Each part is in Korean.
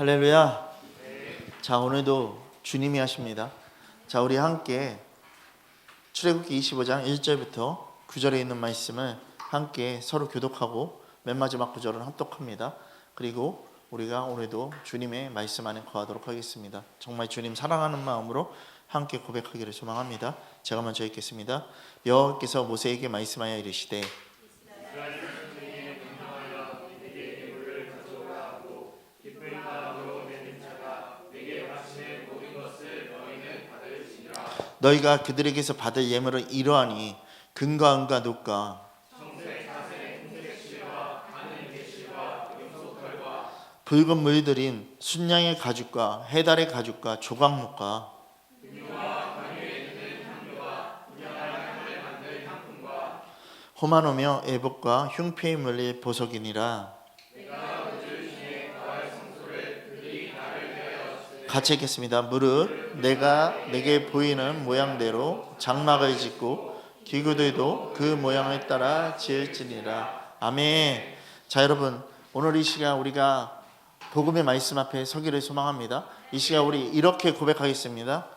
할렐루야. 자, 오늘도 주님이 하십니다. 자, 우리 함께 출애굽기 25장 1절부터 9절에 있는 말씀을 함께 서로 교독하고 맨 마지막 구절은 합독합니다. 그리고 우리가 오늘도 주님의 말씀 안에 거하도록 하겠습니다. 정말 주님 사랑하는 마음으로 함께 고백하기를 소망합니다. 제가 먼저 읽겠습니다. 여호와께서 모세에게 말씀하여 이르시되 너희가 그들에게서 받을 예물은 이러하니 금과 은과 놋과 붉은 물들인 순양의 가죽과 해달의 가죽과 조각목과 호마노며 애복과 흉패에 물릴 보석이니라. 같이 읽겠습니다. 무릇 내가 내게 보이는 모양대로 장막을 짓고 기구들도 그 모양을 따라 지을지니라. 아멘. 자, 여러분, 오늘 이 시간 우리가 복음의 말씀 앞에 서기를 소망합니다. 이 시간 우리 이렇게 고백하겠습니다.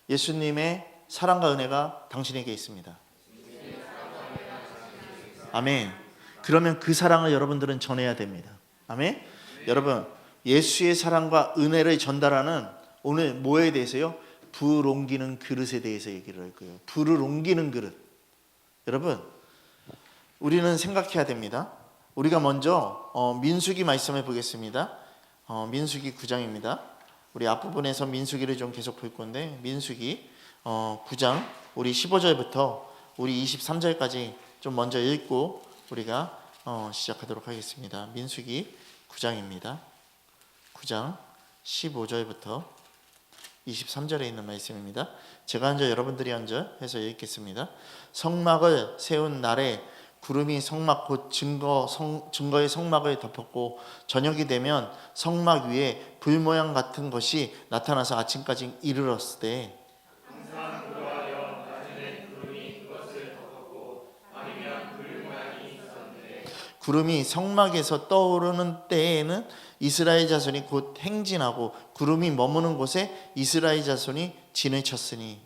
예수님의 사랑과 은혜가 당신에게 있습니다. 아멘. 그러면 그 사랑을 여러분들은 전해야 됩니다. 아멘. 여러분, 예수의 사랑과 은혜를 전달하는 오늘 뭐에 대해서요? 불 옮기는 그릇에 대해서 얘기를 할 거예요. 불을 옮기는 그릇. 여러분, 우리는 생각해야 됩니다. 우리가 먼저 민수기 말씀을 보겠습니다. 민수기 9장입니다. 우리 앞부분에서 민수기를 좀 계속 볼 건데, 민수기 9장 우리 15절부터 우리 23절까지 좀 먼저 읽고 우리가 시작하도록 하겠습니다. 민수기 9장입니다. 9장 15절부터 23절에 있는 말씀입니다. 제가 한 절 여러분들이 한 절 해서 읽겠습니다. 성막을 세운 날에 구름이 성막 곧 증거의 성막을 덮었고 저녁이 되면 성막 위에 불 모양 같은 것이 나타나서 아침까지 이르렀을 때 구름이 성막에서 떠오르는 때에는 이스라엘 자손이 곧 행진하고 구름이 머무는 곳에 이스라엘 자손이 진을 쳤으니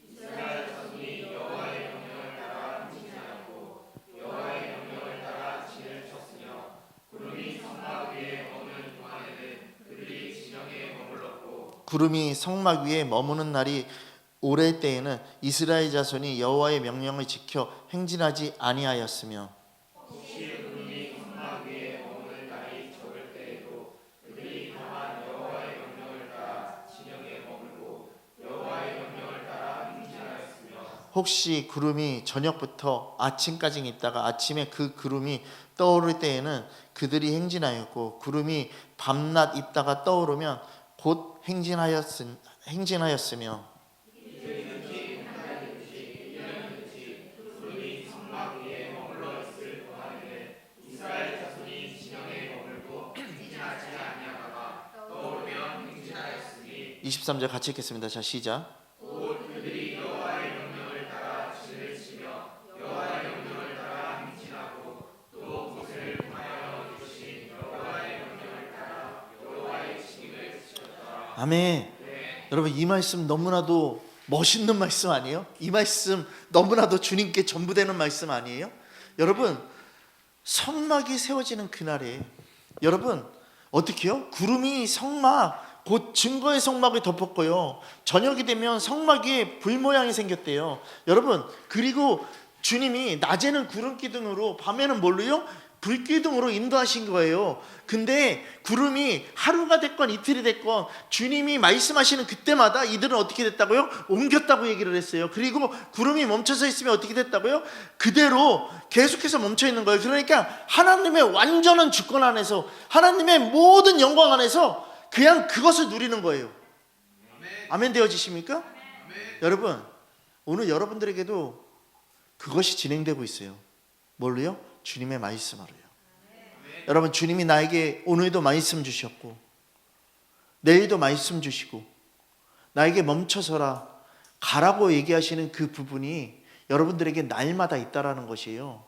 이스라엘 자손이 여호와의 명령을 따라 행진하였고 여호와의 명령을 따라 진을 쳤으며 구름이 성막 위에 머무는 동안에는 그들이 진영에 머물렀고 구름이 성막 위에 머무는 날이 오래 때에는 이스라엘 자손이 여호와의 명령을 지켜 행진하지 아니하였으며 혹시 구름이 저녁부터 아침까지 있다가 아침에 그 구름이 떠오를 때에는 그들이 행진하였고 구름이 밤낮 있다가 떠오르면 곧 행진하였으며 행진하였으니 23절 같이 읽겠습니다. 자, 시작. 아멘. 여러분, 이 말씀 너무나도 멋있는 말씀 아니에요? 이 말씀 너무나도 주님께 전부되는 말씀 아니에요? 여러분, 성막이 세워지는 그날에 여러분 어떻게요? 구름이 성막 곧 증거의 성막을 덮었고요, 저녁이 되면 성막 위에 불 모양이 생겼대요. 여러분, 그리고 주님이 낮에는 구름 기둥으로 밤에는 뭘로요? 불기둥으로 인도하신 거예요. 근데 구름이 하루가 됐건 이틀이 됐건 주님이 말씀하시는 그때마다 이들은 어떻게 됐다고요? 옮겼다고 얘기를 했어요. 그리고 구름이 멈춰서 있으면 어떻게 됐다고요? 그대로 계속해서 멈춰 있는 거예요. 그러니까 하나님의 완전한 주권 안에서, 하나님의 모든 영광 안에서 그냥 그것을 누리는 거예요. 아멘 되어지십니까? 여러분, 오늘 여러분들에게도 그것이 진행되고 있어요. 뭘로요? 주님의 말씀으로요. 여러분, 주님이 나에게 오늘도 말씀 주셨고 내일도 말씀 주시고 나에게 멈춰서라 가라고 얘기하시는 그 부분이 여러분들에게 날마다 있다라는 것이에요.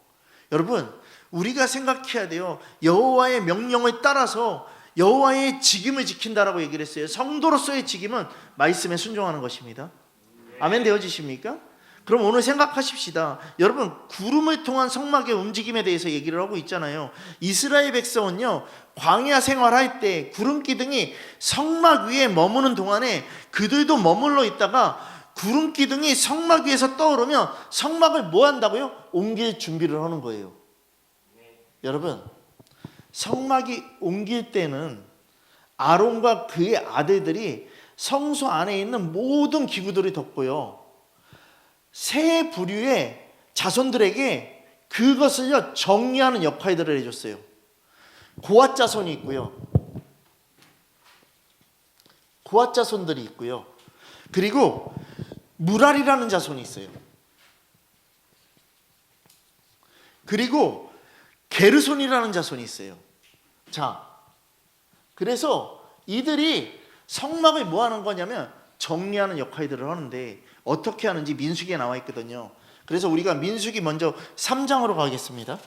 여러분, 우리가 생각해야 돼요. 여호와의 명령을 따라서 여호와의 직임을 지킨다라고 얘기를 했어요. 성도로서의 직임은 말씀에 순종하는 것입니다. 아멘 되어지십니까? 그럼 오늘 생각하십시다. 여러분, 구름을 통한 성막의 움직임에 대해서 얘기를 하고 있잖아요. 이스라엘 백성은요, 광야 생활할 때 구름 기둥이 성막 위에 머무는 동안에 그들도 머물러 있다가 구름 기둥이 성막 위에서 떠오르면 성막을 뭐 한다고요? 옮길 준비를 하는 거예요. 여러분, 성막이 옮길 때는 아론과 그의 아들들이 성소 안에 있는 모든 기구들을 덮고요, 세 부류의 자손들에게 그것을요 정리하는 역할들을 해줬어요. 고앗 자손이 있고요, 고앗 자손들이 있고요, 그리고 무랄이라는 자손이 있어요. 그리고 게르손이라는 자손이 있어요. 자, 그래서 이들이 성막을 뭐 하는 거냐면 정리하는 역할들을 하는데, 어떻게 하는지 민수기에 나와 있거든요. 그래서 우리가 민수기 먼저 3장으로 가겠습니다.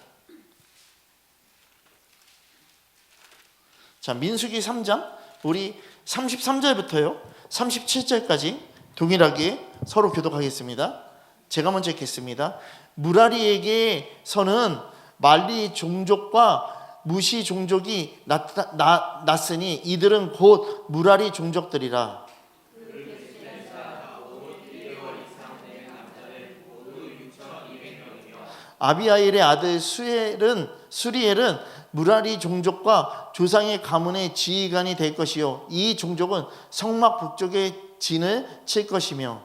자, 민수기 3장 우리 33절부터요 37절까지 동일하게 서로 교독하겠습니다. 제가 먼저 읽겠습니다. 무라리에게서는 말리 종족과 무시 종족이 났으니 이들은 곧 무라리 종족들이라. 아비아일의 아들 수리엘은 무라리 종족과 조상의 가문의 지휘관이 될 것이요, 이 종족은 성막 북쪽에 진을 칠 것이며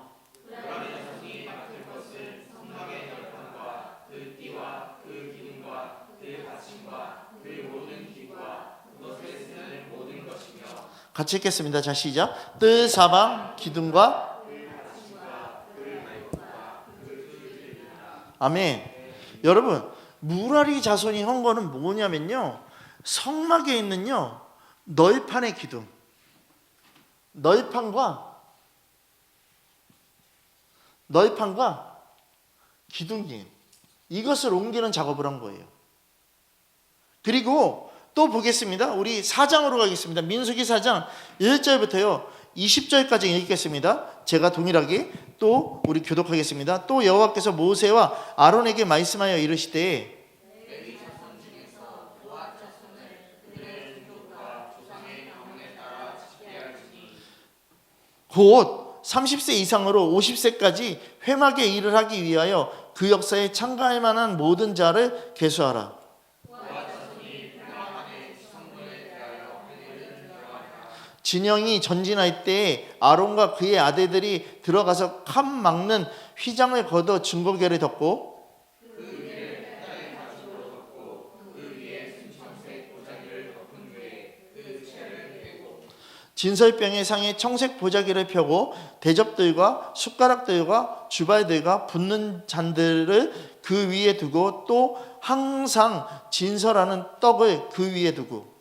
같이 읽겠습니다. 자, 시작. 뜰 사방 기둥과 아멘. 여러분, 무라리 자손이 한 거는 뭐냐면요, 성막에 있는요 널판의 기둥, 널판과 기둥이 이것을 옮기는 작업을 한 거예요. 그리고 또 보겠습니다. 우리 4장으로 가겠습니다. 민수기 4장 1절부터요 20절까지 읽겠습니다. 제가 동일하게 또 우리 교독하겠습니다. 또 여호와께서 모세와 아론에게 말씀하여 이르시되 곧 30세 이상으로 50세까지 회막의 일을 하기 위하여 그 역사에 참가할 만한 모든 자를 계수하라. 진영이 전진할 때에 아론과 그의 아들들이 들어가서 칸 막는 휘장을 걷어 증거궤를 덮고 진설병의 상에 청색 보자기를 펴고 대접들과 숟가락들과 주발들과 붓는 잔들을 그 위에 두고 또 항상 진설하는 떡을 그 위에 두고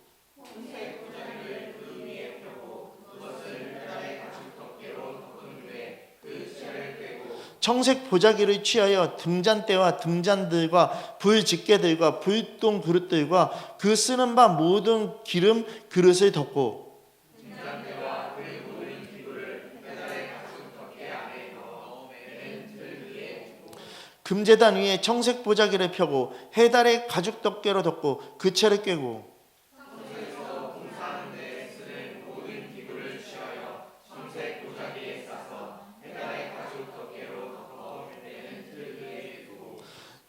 청색 보자기를 취하여 등잔대와 등잔들과 불집게들과 불똥 그릇들과 그 쓰는 바 모든 기름 그릇을 덮고 금제단 위에 청색 보자기를 펴고 해달의 가죽 덮개로 덮고 그 채를 꿰고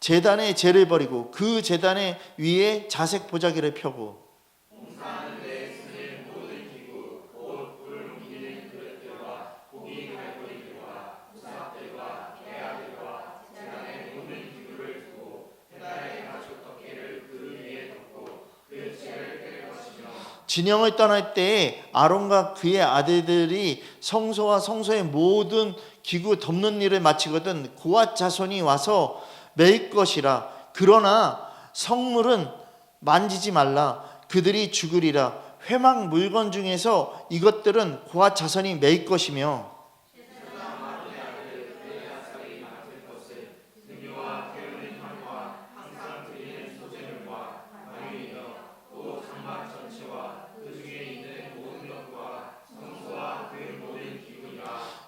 제단에 재를 버리고 그 제단에 위에 자색 보자기를 펴고 진영을 떠날 때에 아론과 그의 아들들이 성소와 성소의 모든 기구 덮는 일을 마치거든 고앗 자손이 와서 맬 것이라. 그러나 성물은 만지지 말라. 그들이 죽으리라. 회막 물건 중에서 이것들은 고앗 자손이 맬 것이며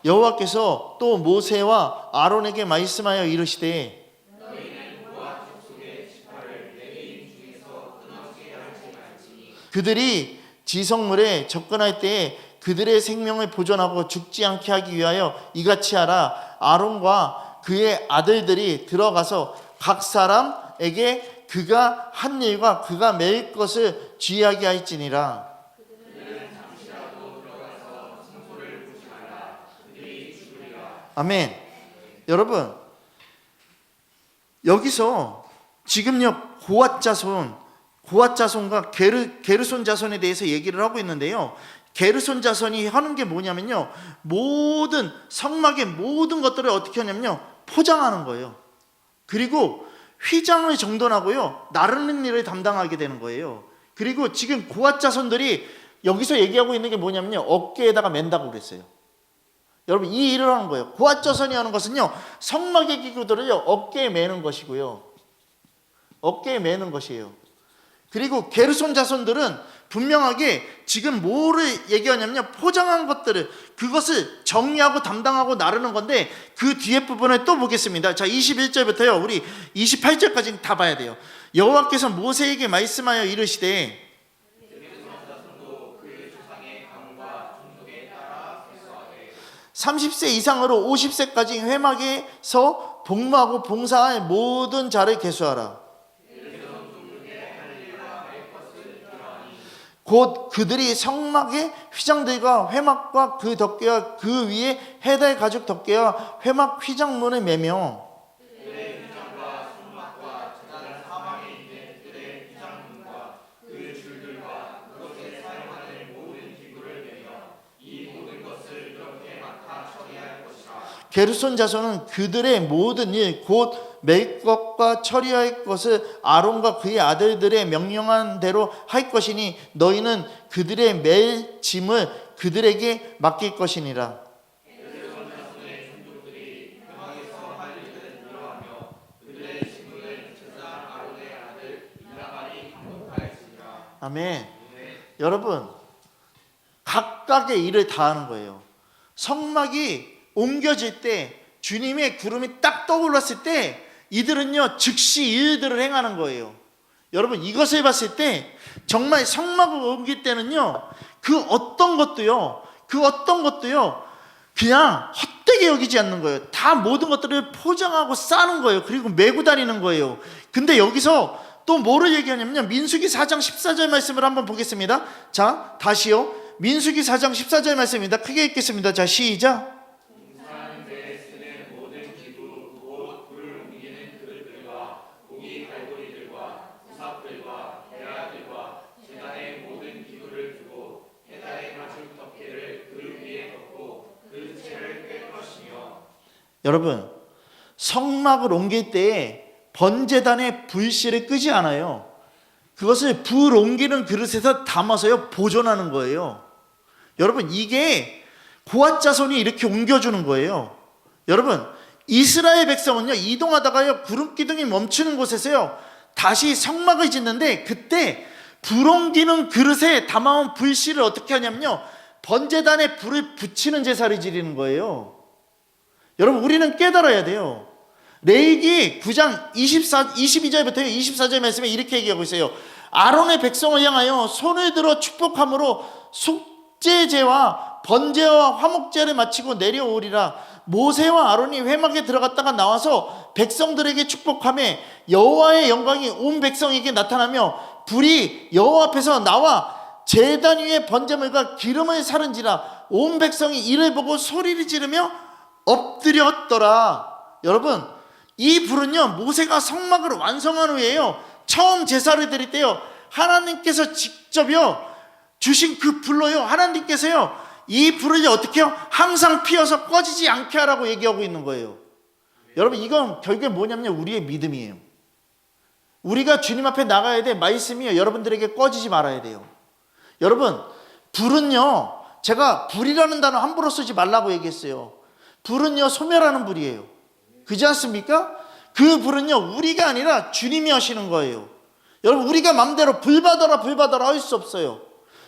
여호와께서 또 모세와 아론에게 말씀하여 이르시되 그들이 지성물에 접근할 때에 그들의 생명을 보존하고 죽지 않게 하기 위하여 이같이 하라. 아론과 그의 아들들이 들어가서 각 사람에게 그가 한 일과 그가 매일 것을 주의하게 할지니라. 아멘. 여러분, 여기서 지금요 고앗 자손과 게르손 자손에 대해서 얘기를 하고 있는데요. 게르손 자손이 하는 게 뭐냐면요, 모든 성막의 모든 것들을 어떻게 하냐면요, 포장하는 거예요. 그리고 휘장을 정돈하고요, 나르는 일을 담당하게 되는 거예요. 그리고 지금 고앗 자손들이 여기서 얘기하고 있는 게 뭐냐면요, 어깨에다가 맨다고 그랬어요. 여러분, 이 일을 하는 거예요. 고앗 자손이 하는 것은요, 성막의 기구들을요 어깨에 매는 것이고요, 어깨에 매는 것이에요. 그리고 게르손 자손들은 분명하게 지금 뭐를 얘기하냐면요, 포장한 것들을, 그것을 정리하고 담당하고 나르는 건데, 그 뒤에 부분을 또 보겠습니다. 자, 21절부터요 우리 28절까지 다 봐야 돼요. 여호와께서 모세에게 말씀하여 이르시되 30세 이상으로 50세까지 회막에서 복무하고 봉사할 모든 자를 계수하라. 곧 그들이 성막의 휘장들과 회막과 그 덮개와 그 위에 해달 가죽 덮개와 회막 휘장문을 매며 게르손 자손은 그들의 모든 일 곧 맬 것과 처리할 것을 아론과 그의 아들들의 명령한 대로 할 것이니 너희는 그들의 맬 짐을 그들에게 맡길 것이니라. 아멘. 여러분, 각각의 일을 다 하는 거예요. 성막이 옮겨질 때, 주님의 구름이 딱 떠올랐을 때 이들은요 즉시 일들을 행하는 거예요. 여러분, 이것을 봤을 때 정말 성막을 옮길 때는요 그 어떤 것도요 그냥 헛되게 여기지 않는 거예요. 다 모든 것들을 포장하고 싸는 거예요. 그리고 메고 다니는 거예요. 근데 여기서 또 뭐를 얘기하냐면요, 민수기 4장 14절 말씀을 한번 보겠습니다. 자, 다시요, 민수기 4장 14절 말씀입니다. 크게 읽겠습니다. 자, 시작. 여러분, 성막을 옮길 때 번제단의 불씨를 끄지 않아요. 그것을 불 옮기는 그릇에서 담아서요 보존하는 거예요. 여러분, 이게 고앗 자손이 이렇게 옮겨주는 거예요. 여러분, 이스라엘 백성은요 이동하다가요 구름 기둥이 멈추는 곳에서요 다시 성막을 짓는데, 그때 불 옮기는 그릇에 담아온 불씨를 어떻게 하냐면요, 번제단에 불을 붙이는 제사를 지리는 거예요. 여러분, 우리는 깨달아야 돼요. 레위기 9장 22절부터 24절 말씀에 이렇게 얘기하고 있어요. 아론의 백성을 향하여 손을 들어 축복함으로 속죄제와 번제와 화목제를 마치고 내려오리라. 모세와 아론이 회막에 들어갔다가 나와서 백성들에게 축복하며 여호와의 영광이 온 백성에게 나타나며 불이 여호와 앞에서 나와 제단 위에 번제물과 기름을 사른지라. 온 백성이 이를 보고 소리를 지르며 엎드렸더라. 여러분, 이 불은요 모세가 성막을 완성한 후에요 처음 제사를 드릴 때요 하나님께서 직접요 주신 그 불로요 하나님께서요 이 불을 어떻게 해요? 항상 피어서 꺼지지 않게 하라고 얘기하고 있는 거예요. 여러분, 이건 결국에 뭐냐면요, 우리의 믿음이에요. 우리가 주님 앞에 나가야 돼. 말씀이요 여러분들에게 꺼지지 말아야 돼요. 여러분, 불은요, 제가 불이라는 단어 함부로 쓰지 말라고 얘기했어요. 불은요 소멸하는 불이에요. 그렇지 않습니까? 그 불은요 우리가 아니라 주님이 하시는 거예요. 여러분, 우리가 마음대로 불 받아라 할 수 없어요.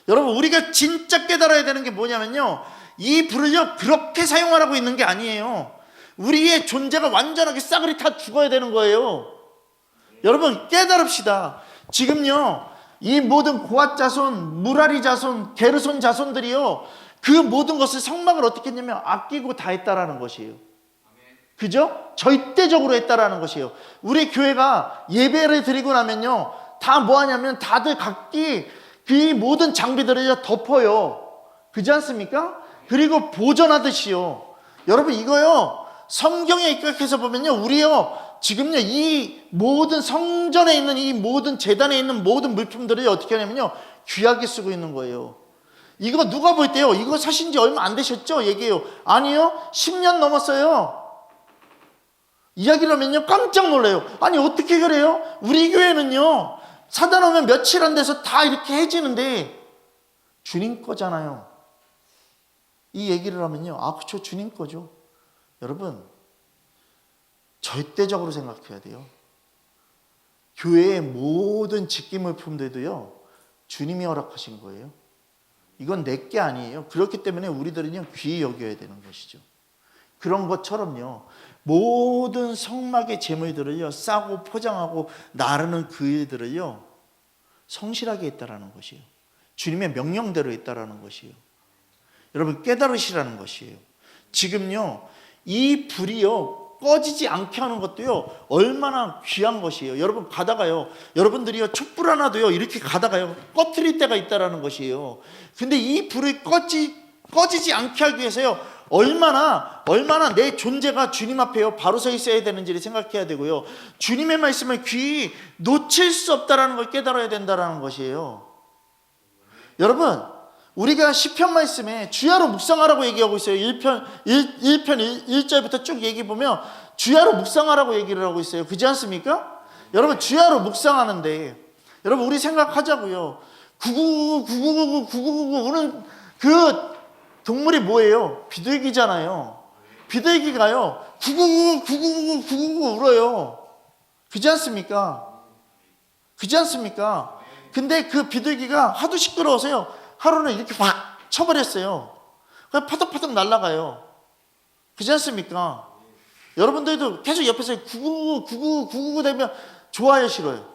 여러분, 우리가 진짜 깨달아야 되는 게 뭐냐면요, 이 불을요 그렇게 사용하라고 있는 게 아니에요. 우리의 존재가 완전하게 싸그리 다 죽어야 되는 거예요. 여러분 깨달읍시다. 지금요 이 모든 고앗 자손, 무라리 자손, 게르손 자손들이요 그 모든 것을 성막을 어떻게 했냐면 아끼고 다 했다라는 것이에요. 그죠? 절대적으로 했다라는 것이에요. 우리 교회가 예배를 드리고 나면요 다 뭐 하냐면 다들 각기 그 모든 장비들을 덮어요. 그렇지 않습니까? 그리고 보존하듯이요. 여러분 이거요 성경에 입각해서 보면요 우리요 지금요 이 모든 성전에 있는 이 모든 제단에 있는 모든 물품들을 어떻게 하냐면요 귀하게 쓰고 있는 거예요. 이거 누가 볼 때요 이거 사신 지 얼마 안 되셨죠? 얘기해요. 아니요 10년 넘었어요. 이야기를 하면요 깜짝 놀라요. 아니 어떻게 그래요? 우리 교회는요 사다 놓으면 며칠 안 돼서 다 이렇게 해지는데 주님 거잖아요. 이 얘기를 하면요 아 그렇죠 주님 거죠. 여러분 절대적으로 생각해야 돼요. 교회의 모든 직기물품들도요 주님이 허락하신 거예요. 이건 내 게 아니에요. 그렇기 때문에 우리들은요 귀히 여겨야 되는 것이죠. 그런 것처럼요 모든 성막의 제물들을요 싸고 포장하고 나르는 그 일들을요 성실하게 했다라는 것이에요. 주님의 명령대로 했다라는 것이에요. 여러분 깨달으시라는 것이에요. 지금요 이 불이요 꺼지지 않게 하는 것도요 얼마나 귀한 것이에요. 여러분 가다가요 여러분들이요 촛불 하나도요 이렇게 가다가요 꺼트릴 때가 있다라는 것이에요. 근데 이 불을 꺼지지 않게 하기 위해서요 얼마나 내 존재가 주님 앞에요 바로 서 있어야 되는지를 생각해야 되고요. 주님의 말씀을 귀히 놓칠 수 없다라는 걸 깨달아야 된다라는 것이에요. 여러분 우리가 시편 말씀에 주야로 묵상하라고 얘기하고 있어요. 1편 1절부터 쭉 얘기 보면 주야로 묵상하라고 얘기를 하고 있어요. 그렇지 않습니까? 여러분 주야로 묵상하는데 여러분 우리 생각하자고요. 9999 우는 그 동물이 뭐예요? 비둘기잖아요. 비둘기가요 999 울어요. 그렇지 않습니까? 그렇지 않습니까? 근데 그 비둘기가 하도 시끄러워서요 하루는 이렇게 확 쳐버렸어요. 그냥 파덕파덕 날아가요. 그렇지 않습니까? 여러분들도 계속 옆에서 9999 되면 좋아요 싫어요?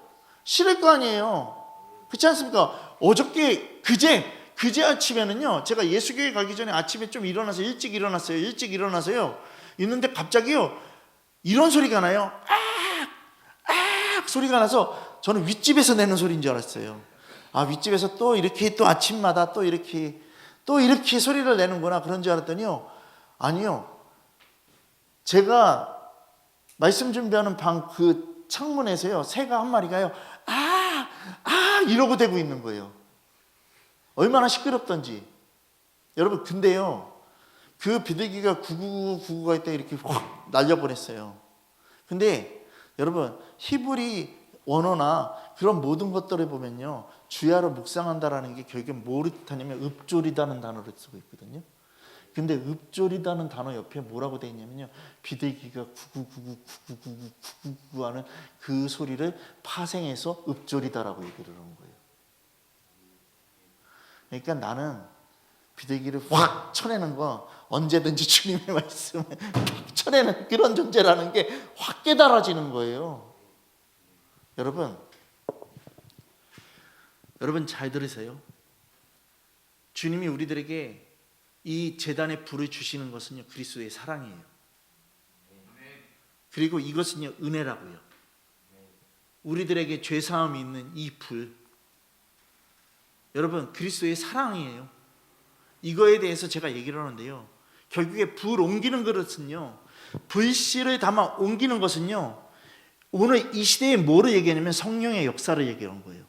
싫을 거 아니에요. 그렇지 않습니까? 어저께 그제 아침에는요 제가 예수교회 가기 전에 아침에 좀 일어나서 일찍 일어나서요 있는데 갑자기요 이런 소리가 나요. 악 소리가 나서 저는 윗집에서 내는 소리인 줄 알았어요. 아 윗집에서 또 이렇게 또 아침마다 또 이렇게 소리를 내는구나 그런 줄 알았더니요 아니요 제가 말씀 준비하는 방 그 창문에서요 새가 한 마리가요 이러고 대고 있는 거예요. 얼마나 시끄럽던지. 여러분 근데요 그 비둘기가 9999가 있다 이렇게 확 날려보냈어요. 근데 여러분 히브리 원어나 그런 모든 것들을 보면요 주야로 묵상한다라는 게 결국에 뭐를 뜻하냐면 읊조리다는 단어를 쓰고 있거든요. 근데 읊조리다는 단어 옆에 뭐라고 되어 있냐면요 비둘기가 9999 하는 그 소리를 파생해서 읊조리다라고 얘기를 하는 거예요. 그러니까 나는 비둘기를 확 쳐내는 거 언제든지 주님의 말씀을 확 쳐내는 그런 존재라는 게 확 깨달아지는 거예요. 여러분 잘 들으세요. 주님이 우리들에게 이 제단의 불을 주시는 것은요 그리스도의 사랑이에요. 그리고 이것은요 은혜라고요. 우리들에게 죄사함이 있는 이 불, 여러분 그리스도의 사랑이에요. 이거에 대해서 제가 얘기를 하는데요 결국에 불 옮기는 그릇은요 불씨를 담아 옮기는 것은요 오늘 이 시대에 뭐를 얘기하냐면 성령의 역사를 얘기하는 거예요.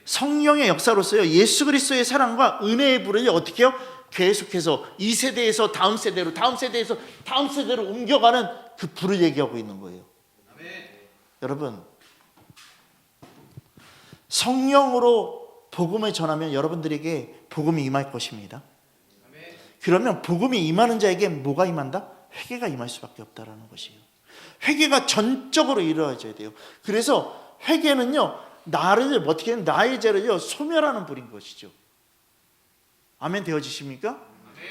성령의 역사로서요 예수 그리스도의 사랑과 은혜의 불을 어떻게 해요? 계속해서 이 세대에서 다음 세대로 다음 세대에서 다음 세대로 옮겨가는 그 불을 얘기하고 있는 거예요. 여러분 성령으로 복음을 전하면 여러분들에게 복음이 임할 것입니다. 그러면 복음이 임하는 자에게 뭐가 임한다? 회개가 임할 수밖에 없다라는 것이에요. 회개가 전적으로 이루어져야 돼요. 그래서 회개는요 나를 어떻게 나의 죄를요 소멸하는 불인 것이죠. 아멘 되어지십니까?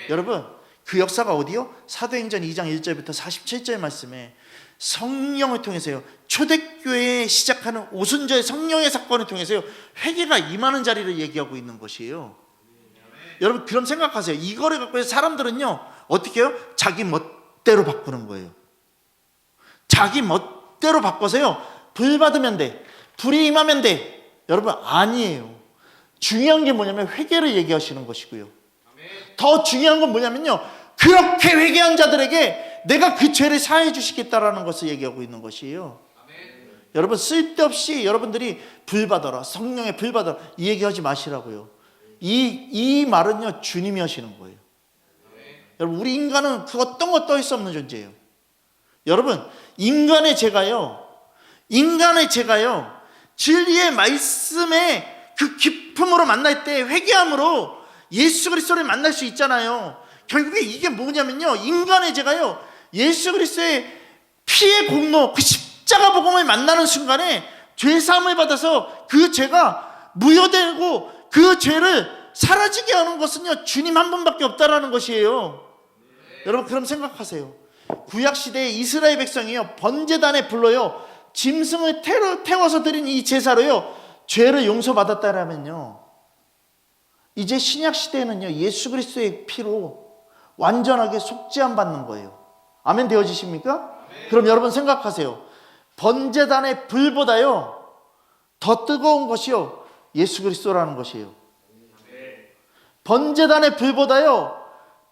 여러분 그 역사가 어디요? 사도행전 2장 1절부터 47절 말씀에 성령을 통해서요, 초대교회에 시작하는 오순절 성령의 사건을 통해서요, 회개가 임하는 자리를 얘기하고 있는 것이에요. 여러분 그럼 생각하세요. 이거를 갖고 해서 사람들은요 어떻게 해요? 자기 멋대로 바꾸는 거예요. 자기 멋대로 바꿔서요, 불 받으면 돼, 불이 임하면 돼. 여러분 아니에요. 중요한 게 뭐냐면 회개를 얘기하시는 것이고요, 더 중요한 건 뭐냐면요, 그렇게 회개한 자들에게 내가 그 죄를 사해 주시겠다라는 것을 얘기하고 있는 것이에요. 여러분 쓸데없이 여러분들이 불 받아라, 성령의 불 받아라 이 얘기하지 마시라고요. 이 말은요 주님이 하시는 거예요. 여러분 우리 인간은 그 어떤 것도 할 수 없는 존재예요. 여러분 인간의 죄가요 진리의 말씀에 그 기쁨으로 만날 때 회개함으로 예수 그리스도를 만날 수 있잖아요. 결국에 이게 뭐냐면요, 인간의 죄가요 예수 그리스도의 피의 공로, 그 십자가 복음을 만나는 순간에 죄사함을 받아서 그 죄가 무효되고 그 죄를 사라지게 하는 것은요 주님 한 분밖에 없다라는 것이에요. 여러분 그럼 생각하세요. 구약시대의 이스라엘 백성이요 번제단에 불러요 짐승을 태워서 드린 이 제사로요 죄를 용서받았다라면요, 이제 신약시대에는요 예수 그리스도의 피로 완전하게 속죄함 받는 거예요. 아멘 되어지십니까? 그럼 여러분 생각하세요. 번제단의 불보다요 더 뜨거운 것이요 예수 그리스도라는 것이에요. 번제단의 불보다요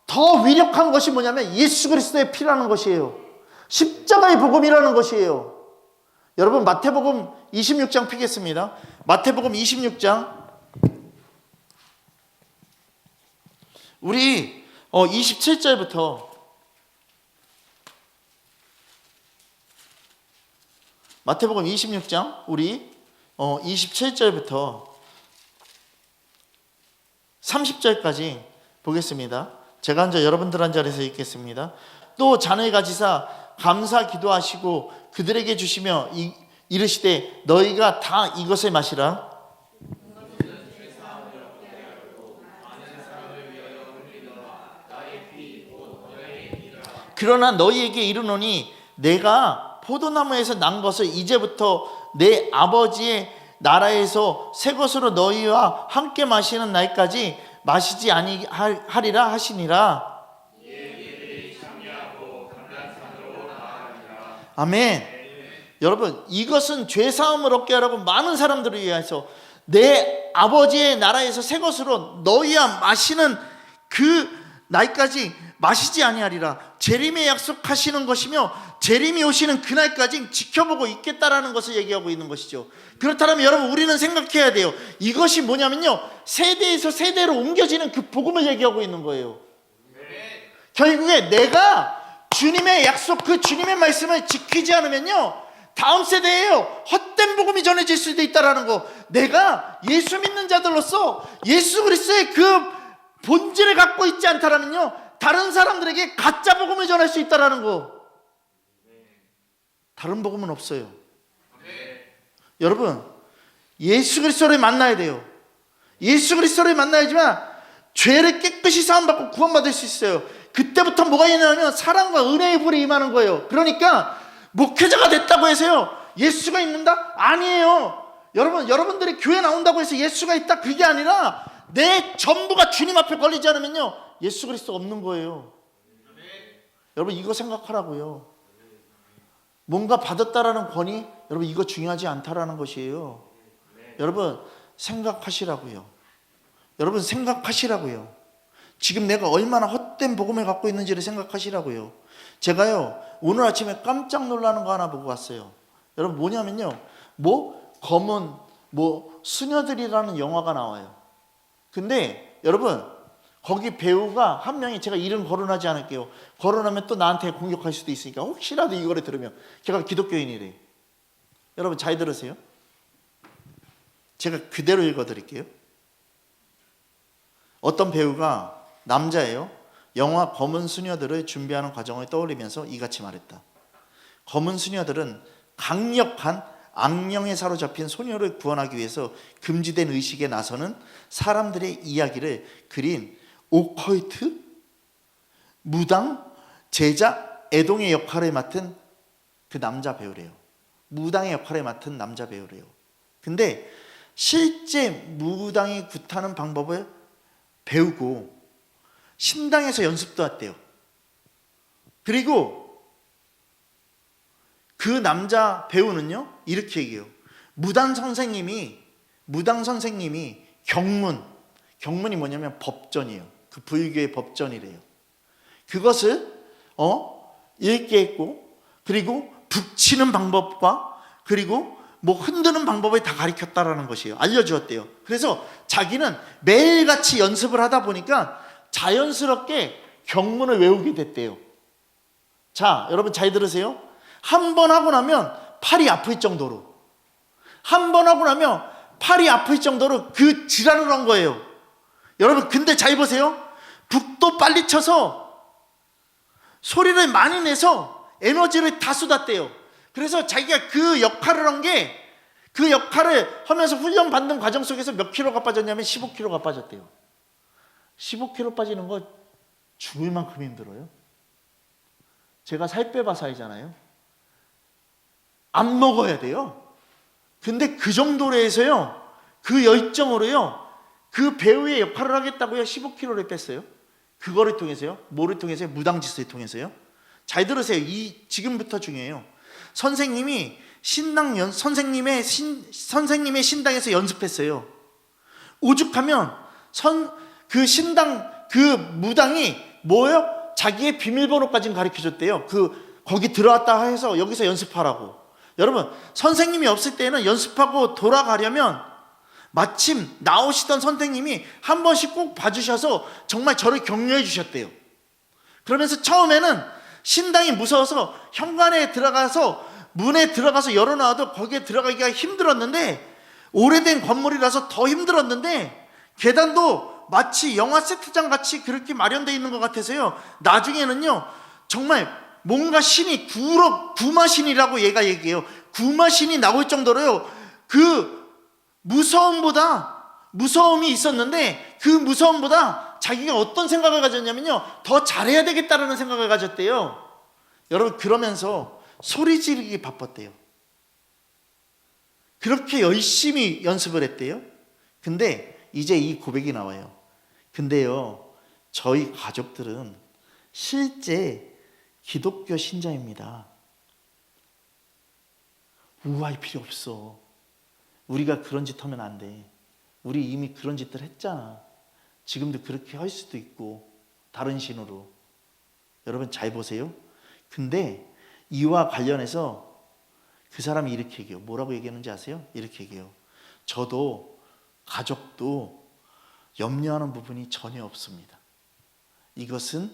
더 위력한 것이 뭐냐면 예수 그리스도의 피라는 것이에요. 십자가의 복음이라는 것이에요. 여러분 마태복음 26장 피겠습니다. 마태복음 26장 우리 27절부터 마태복음 26장 우리 27절부터 30절까지 보겠습니다. 제가 앉아 여러분들 한 자리에서 읽겠습니다. 또 잔을 가지사 감사 기도하시고 그들에게 주시며 이르시되 너희가 다 이것을 마시라. 그러나 너희에게 이르노니 내가 포도나무에서 난 것을 이제부터 내 아버지의 나라에서 새 것으로 너희와 함께 마시는 날까지 마시지 아니하리라 하시니라. 아멘. 여러분 이것은 죄사함을 얻게 하라고 많은 사람들을 위해서 내 아버지의 나라에서 새 것으로 너희와 마시는 그 날까지 마시지 아니하리라. 재림에 약속하시는 것이며 재림이 오시는 그날까지 지켜보고 있겠다라는 것을 얘기하고 있는 것이죠. 그렇다면 여러분 우리는 생각해야 돼요. 이것이 뭐냐면요 세대에서 세대로 옮겨지는 그 복음을 얘기하고 있는 거예요. 결국에 내가 주님의 약속, 그 주님의 말씀을 지키지 않으면요 다음 세대에요 헛된 복음이 전해질 수도 있다라는 거. 내가 예수 믿는 자들로서 예수 그리스도의 그 본질을 갖고 있지 않다라면요 다른 사람들에게 가짜 복음을 전할 수 있다라는 거. 다른 복음은 없어요. 여러분 예수 그리스도를 만나야 돼요. 예수 그리스도를 만나야지만 죄를 깨끗이 사함받고 구원받을 수 있어요. 그때부터 뭐가 있냐면 사랑과 은혜의 불이 임하는 거예요. 그러니까 목회자가 됐다고 해서요 예수가 있는다? 아니에요. 여러분들이 교회 나온다고 해서 예수가 있다? 그게 아니라 내 전부가 주님 앞에 걸리지 않으면요 예수 그리스도가 없는 거예요. 여러분 이거 생각하라고요. 뭔가 받았다라는 권위, 여러분 이거 중요하지 않다라는 것이에요. 여러분 생각하시라고요. 여러분 생각하시라고요. 지금 내가 얼마나 헛된 복음을 갖고 있는지를 생각하시라고요. 제가요 오늘 아침에 깜짝 놀라는 거 하나 보고 왔어요. 여러분 뭐냐면요 검은 수녀들이라는 영화가 나와요. 근데 여러분 거기 배우가 한 명이, 제가 이름 거론하지 않을게요. 거론하면 또 나한테 공격할 수도 있으니까 혹시라도 이거를 들으면, 제가 기독교인이래. 여러분 잘 들으세요. 제가 그대로 읽어드릴게요. 어떤 배우가, 남자예요, 영화 검은 수녀들을 준비하는 과정을 떠올리면서 이같이 말했다. 검은 수녀들은 강력한 악령에 사로잡힌 소녀를 구원하기 위해서 금지된 의식에 나서는 사람들의 이야기를 그린 오컬트 무당, 제자, 애동의 역할을 맡은 그 남자 배우래요. 무당의 역할을 맡은 남자 배우래요. 근데 실제 무당이 굿하는 방법을 배우고 신당에서 연습도 했대요. 그리고 그 남자 배우는요 이렇게 얘기해요. 무당 선생님이 경문이 뭐냐면 법전이에요. 그 불교의 법전이래요. 그것을 읽게 했고, 그리고 북치는 방법과 그리고 뭐 흔드는 방법을 다 가르쳤다라는 것이에요. 알려주었대요. 그래서 자기는 매일같이 연습을 하다 보니까 자연스럽게 경문을 외우게 됐대요. 자, 여러분 잘 들으세요. 한 번 하고 나면 팔이 아플 정도로, 한 번 하고 나면 팔이 아플 정도로 그 지랄을 한 거예요. 여러분 근데 잘 보세요. 북도 빨리 쳐서 소리를 많이 내서 에너지를 다 쏟았대요. 그래서 자기가 그 역할을 한 게, 그 역할을 하면서 훈련 받는 과정 속에서 몇 킬로가 빠졌냐면 15킬로가 빠졌대요. 15킬로 빠지는 거 죽을 만큼 힘들어요. 제가 살 빼봐서 알잖아요. 안 먹어야 돼요. 근데 그 정도로 해서요, 그 열정으로요, 그 배우의 역할을 하겠다고요 15킬로를 뺐어요. 그거를 통해서요. 뭐를 통해서요? 무당짓을 통해서요. 잘 들으세요. 지금부터 중요해요. 선생님의 신당에서 연습했어요. 오죽하면 그 신당 그 무당이 뭐예요? 자기의 비밀번호까지 가르쳐줬대요. 거기 들어왔다 해서 여기서 연습하라고. 여러분 선생님이 없을 때는 연습하고 돌아가려면 마침 나오시던 선생님이 한 번씩 꼭 봐주셔서 정말 저를 격려해 주셨대요. 그러면서 처음에는 신당이 무서워서 현관에 들어가서 문에 들어가서 열어놔도 거기에 들어가기가 힘들었는데, 오래된 건물이라서 더 힘들었는데, 계단도 마치 영화 세트장 같이 그렇게 마련되어 있는 것 같아서요, 나중에는요 정말 뭔가 신이 구마신이라고 얘가 얘기해요. 구마신이 나올 정도로요, 그 무서움이 있었는데 그 무서움보다 자기가 어떤 생각을 가졌냐면요, 더 잘해야 되겠다라는 생각을 가졌대요. 여러분 그러면서 소리 지르기 바빴대요. 그렇게 열심히 연습을 했대요. 근데 이제 이 고백이 나와요. 근데요 저희 가족들은 실제 기독교 신자입니다. 우아할 필요 없어. 우리가 그런 짓 하면 안 돼. 우리 이미 그런 짓들 했잖아. 지금도 그렇게 할 수도 있고 다른 신으로. 여러분 잘 보세요. 근데 이와 관련해서 그 사람이 이렇게 얘기해요. 뭐라고 얘기하는지 아세요? 이렇게 얘기해요. 저도 가족도 염려하는 부분이 전혀 없습니다. 이것은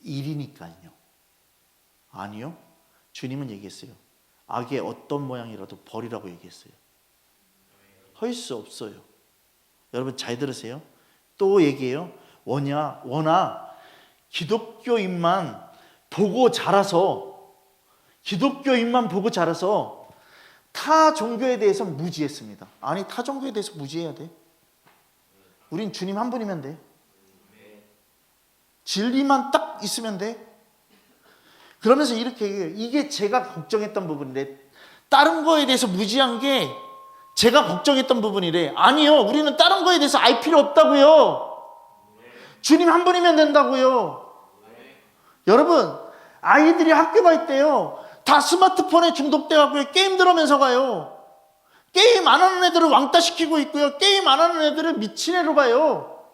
일이니까요. 아니요. 주님은 얘기했어요. 악의 어떤 모양이라도 버리라고 얘기했어요. 할 수 없어요. 여러분 잘 들으세요. 또 얘기해요. 워낙 기독교인만 보고 자라서 타 종교에 대해서 무지했습니다. 아니 타 종교에 대해서 무지해야 돼. 우린 주님 한 분이면 돼. 진리만 딱 있으면 돼. 그러면서 이렇게 얘기해요. 이게 제가 걱정했던 부분인데, 다른 거에 대해서 무지한 게 제가 걱정했던 부분이래. 아니요, 우리는 다른 거에 대해서 알 필요 없다고요. 주님 한 분이면 된다고요. 여러분 아이들이 학교 갈 때요 다 스마트폰에 중독돼 갖고 게임 들으면서 가요. 게임 안 하는 애들을 왕따 시키고 있고요, 게임 안 하는 애들을 미친 애로 봐요.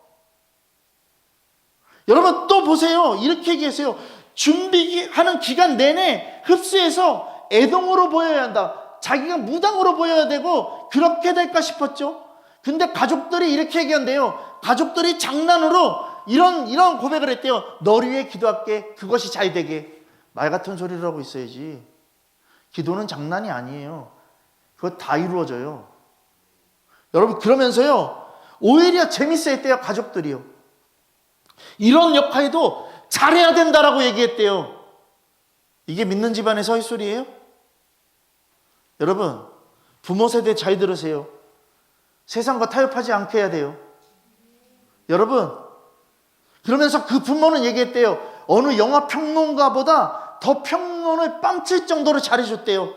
여러분 또 보세요. 이렇게 얘기했어요. 준비하는 기간 내내 흡수해서 애동으로 보여야 한다. 자기가 무당으로 보여야 되고 그렇게 될까 싶었죠. 근데 가족들이 이렇게 얘기한대요. 가족들이 장난으로 이런 고백을 했대요. 너를 위해 기도할게. 그것이 잘 되게. 말 같은 소리를 하고 있어야지. 기도는 장난이 아니에요. 그거 다 이루어져요. 여러분 그러면서요 오히려 재밌어 했대요. 가족들이요. 이런 역할도 잘해야 된다라고 얘기했대요. 이게 믿는 집안에서 할 소리예요? 여러분 부모 세대 잘 들으세요. 세상과 타협하지 않게 해야 돼요. 여러분 그러면서 그 부모는 얘기했대요. 어느 영화 평론가보다 더 평론을 뺨칠 정도로 잘해줬대요.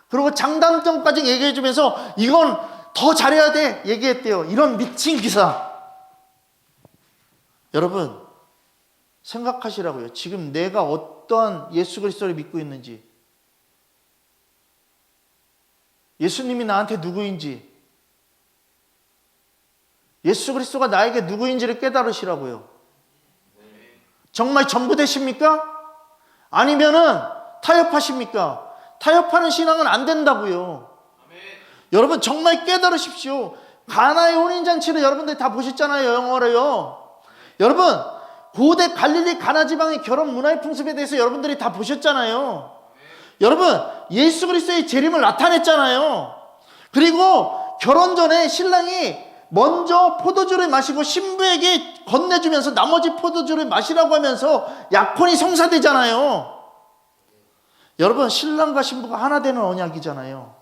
그리고 장단점까지 얘기해주면서 이건 더 잘해야 돼 얘기했대요. 이런 미친 기사. 여러분 생각하시라고요. 지금 내가 어떠한 예수 그리스도를 믿고 있는지, 예수님이 나한테 누구인지, 예수 그리스도가 나에게 누구인지를 깨달으시라고요. 정말 전부 되십니까? 아니면은 타협하십니까? 타협하는 신앙은 안 된다고요. 여러분 정말 깨달으십시오. 가나의 혼인잔치를 여러분들이 다 보셨잖아요. 영어로요. 여러분 고대 갈릴리 가나 지방의 결혼 문화의 풍습에 대해서 여러분들이 다 보셨잖아요. 여러분 예수 그리스도의 재림을 나타냈잖아요. 그리고 결혼 전에 신랑이 먼저 포도주를 마시고 신부에게 건네주면서 나머지 포도주를 마시라고 하면서 약혼이 성사되잖아요. 여러분 신랑과 신부가 하나 되는 언약이잖아요.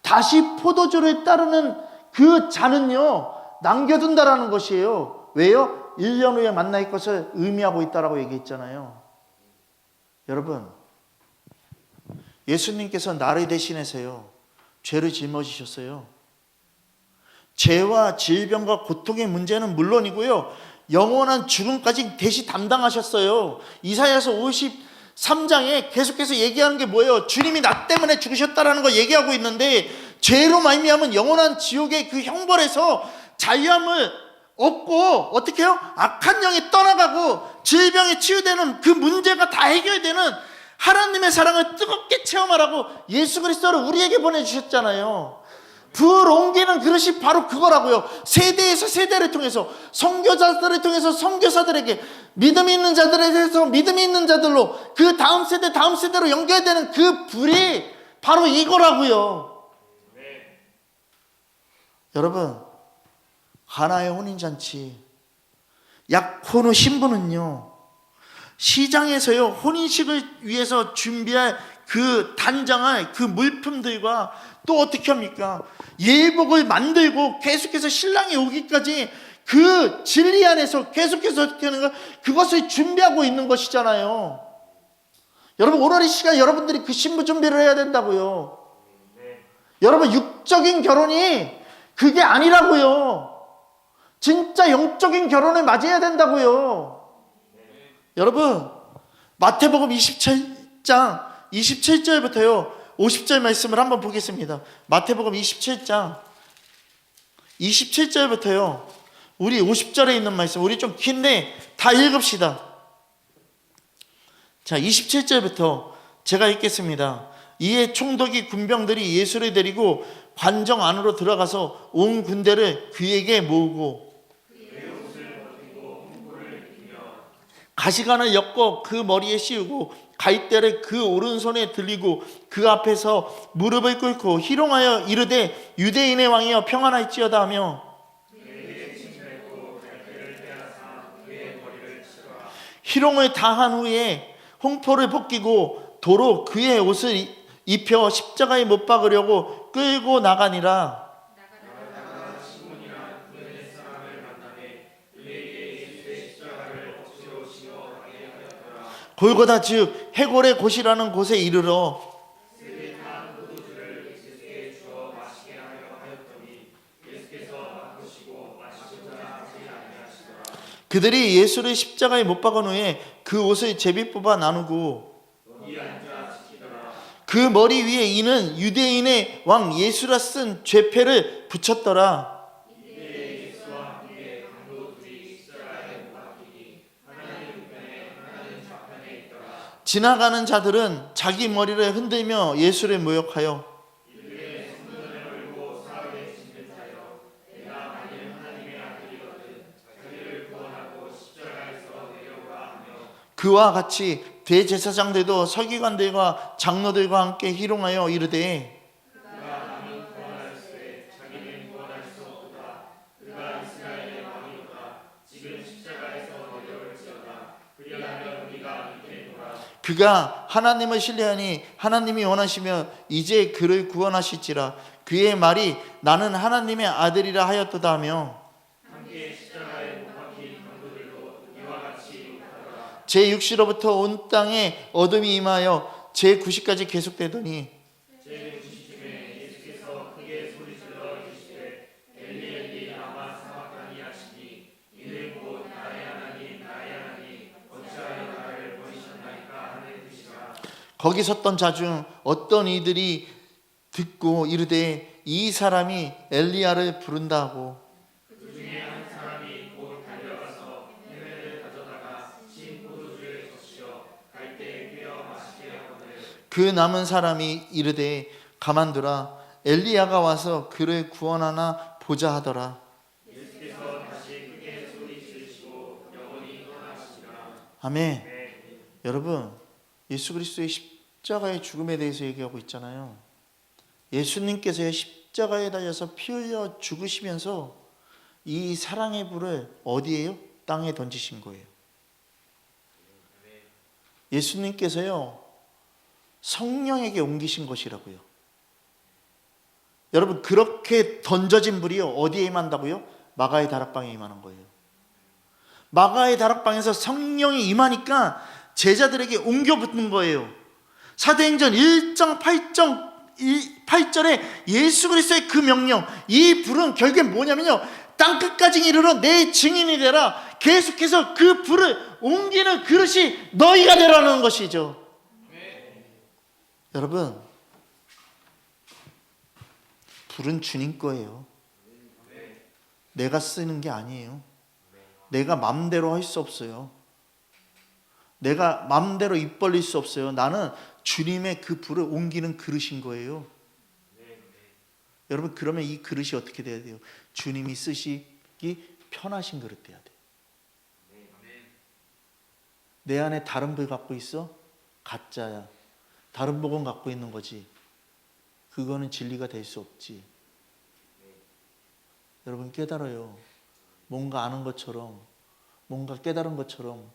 다시 포도주를 따르는 그 잔은요 남겨둔다라는 것이에요. 왜요? 1년 후에 만날 것을 의미하고 있다라고 얘기했잖아요. 여러분 예수님께서 나를 대신해서요 죄를 짊어지셨어요. 죄와 질병과 고통의 문제는 물론이고요 영원한 죽음까지 대신 담당하셨어요. 이사야서 53장에 계속해서 얘기하는 게 뭐예요? 주님이 나 때문에 죽으셨다라는 거 얘기하고 있는데 죄로 말미암은 영원한 지옥의 그 형벌에서 자유함을 얻고 어떻게 해요? 악한 영이 떠나가고 질병에 치유되는 그 문제가 다 해결되는 하나님의 사랑을 뜨겁게 체험하라고 예수 그리스도를 우리에게 보내주셨잖아요. 불 옮기는 그릇이 바로 그거라고요. 세대에서 세대를 통해서 선교자들을 통해서 선교사들에게 믿음이 있는 자들에 대해서 믿음이 있는 자들로 그 다음 세대로 연결되는 그 불이 바로 이거라고요. 여러분 가나의 혼인잔치 약혼 후 신부는요 시장에서요 혼인식을 위해서 준비할 그 단장할 그 물품들과 또 어떻게 합니까? 예복을 만들고 계속해서 신랑이 오기까지 그 진리 안에서 계속해서 어떻게 하는가? 그것을 준비하고 있는 것이잖아요. 여러분 오늘 이 시간 여러분들이 그 신부 준비를 해야 된다고요. 여러분 육적인 결혼이 그게 아니라고요. 진짜 영적인 결혼을 맞이해야 된다고요. 여러분 마태복음 27장 27절부터요 50절 말씀을 한번 보겠습니다. 마태복음 27장 27절부터요 우리 50절에 있는 말씀, 우리 좀 긴데 다 읽읍시다. 자 27절부터 제가 읽겠습니다. 이에 총독이 군병들이 예수를 데리고 관정 안으로 들어가서 온 군대를 그에게 모으고 가시관을 엮고 그 머리에 씌우고 가입대를 그 오른손에 들리고 그 앞에서 무릎을 꿇고 희롱하여 이르되 유대인의 왕이여 평안할지어다 하며 희롱을 다한 후에 홍포를 벗기고 도로 그의 옷을 입혀 십자가에 못 박으려고 끌고 나가니라. 골고다 즉 해골의 곳이라는 곳에 이르러 그들이 예수를 십자가에 못 박은 후에 그 옷을 제비 뽑아 나누고 그 머리 위에 이는 유대인의 왕 예수라 쓴 죄패를 붙였더라. 지나가는 자들은 자기 머리를 흔들며 예수를 모욕하여 그와 같이 대제사장들도 서기관들과 장로들과 함께 희롱하여 이르되 그가 하나님을 신뢰하니 하나님이 원하시며 이제 그를 구원하실지라. 그의 말이 나는 하나님의 아들이라 하였도다 하며 제6시로부터 온 땅에 어둠이 임하여 제9시까지 계속되더니 거기 섰던 자 중 어떤 이들이 듣고 이르되 이 사람이 엘리야를 부른다 하고 그 남은 사람이 이르되 가만두라 엘리야가 와서 그를 구원하나 보자 하더라. 아멘. 여러분, 예수 그리스도의 십자가의 죽음에 대해서 얘기하고 있잖아요. 예수님께서 십자가에 달려서 피 흘려 죽으시면서 이 사랑의 불을 어디에요? 땅에 던지신 거예요. 예수님께서요 성령에게 옮기신 것이라고요. 여러분, 그렇게 던져진 불이요 어디에 임한다고요? 마가의 다락방에 임하는 거예요. 마가의 다락방에서 성령이 임하니까 제자들에게 옮겨 붙는 거예요. 사도행전 1장 8절에 예수 그리스도의 그 명령, 이 불은 결국에 뭐냐면요, 땅끝까지 이르러 내 증인이 되라. 계속해서 그 불을 옮기는 그릇이 너희가 되라는 것이죠. 여러분, 불은 주님 거예요. 내가 쓰는 게 아니에요. 내가 맘대로 할 수 없어요. 내가 맘대로 입 벌릴 수 없어요. 나는 주님의 그 불을 옮기는 그릇인 거예요. 여러분, 그러면 이 그릇이 어떻게 돼야 돼요? 주님이 쓰시기 편하신 그릇 돼야 돼요. 내 안에 다른 불 갖고 있어? 가짜야. 다른 복음 갖고 있는 거지. 그거는 진리가 될 수 없지. 여러분, 깨달아요. 뭔가 아는 것처럼, 뭔가 깨달은 것처럼.